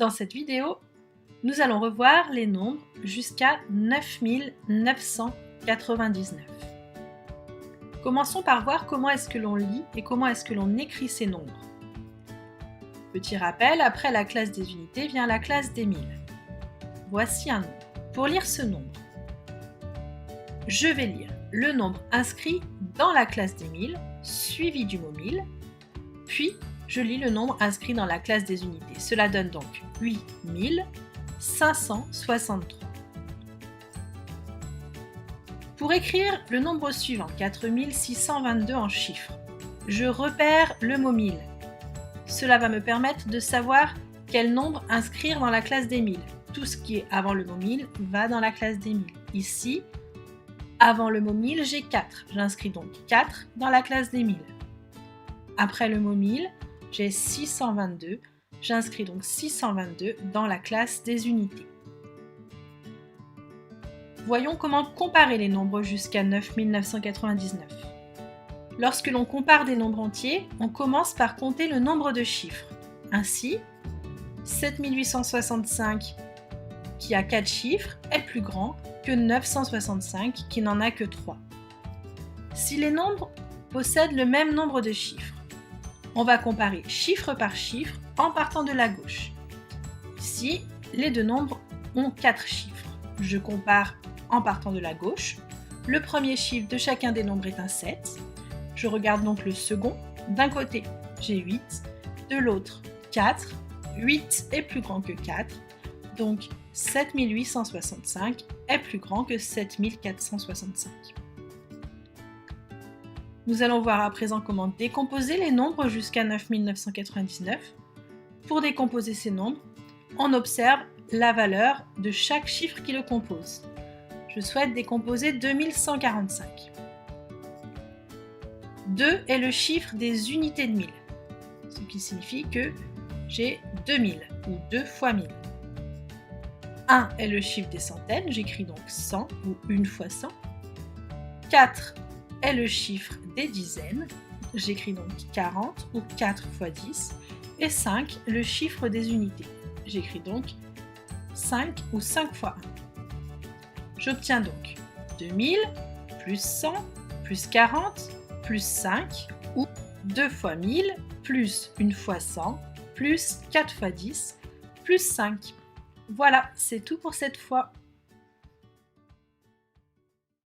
Dans cette vidéo, nous allons revoir les nombres jusqu'à 9999. Commençons par voir comment est-ce que l'on lit et comment est-ce que l'on écrit ces nombres. Petit rappel, après la classe des unités vient la classe des milles. Voici un nombre. Pour lire ce nombre, je vais lire le nombre inscrit dans la classe des milles, suivi du mot mille, puis je lis le nombre inscrit dans la classe des unités. Cela donne donc 8563. Pour écrire le nombre suivant, 4622 en chiffres, je repère le mot mille. Cela va me permettre de savoir quel nombre inscrire dans la classe des milles. Tout ce qui est avant le mot mille va dans la classe des milles. Ici, avant le mot mille, j'ai 4. J'inscris donc 4 dans la classe des milles. Après le mot mille, j'ai 622. J'inscris donc 622 dans la classe des unités. Voyons comment comparer les nombres jusqu'à 9999. Lorsque l'on compare des nombres entiers, on commence par compter le nombre de chiffres. Ainsi, 7865 qui a 4 chiffres est plus grand que 965 qui n'en a que 3. Si les nombres possèdent le même nombre de chiffres, on va comparer chiffre par chiffre en partant de la gauche. Ici, les deux nombres ont 4 chiffres. Je compare en partant de la gauche. Le premier chiffre de chacun des nombres est un 7. Je regarde donc le second. D'un côté, j'ai 8, de l'autre, 4. 8 est plus grand que 4, donc 7865 est plus grand que 7465. Nous allons voir à présent comment décomposer les nombres jusqu'à 9999. Pour décomposer ces nombres, on observe la valeur de chaque chiffre qui le compose. Je souhaite décomposer 2145. 2 est le chiffre des unités de 1000, ce qui signifie que j'ai 2000 ou 2 fois 1000. 1 est le chiffre des centaines, j'écris donc 100 ou 1 fois 100. 4 est le chiffre des dizaines, j'écris donc 40 ou 4 fois 10. Et 5, le chiffre des unités, j'écris donc 5 ou 5 fois 1. J'obtiens donc 2000 plus 100 plus 40 plus 5 ou 2 fois 1000 plus 1 fois 100 plus 4 fois 10 plus 5. Voilà, c'est tout pour cette fois.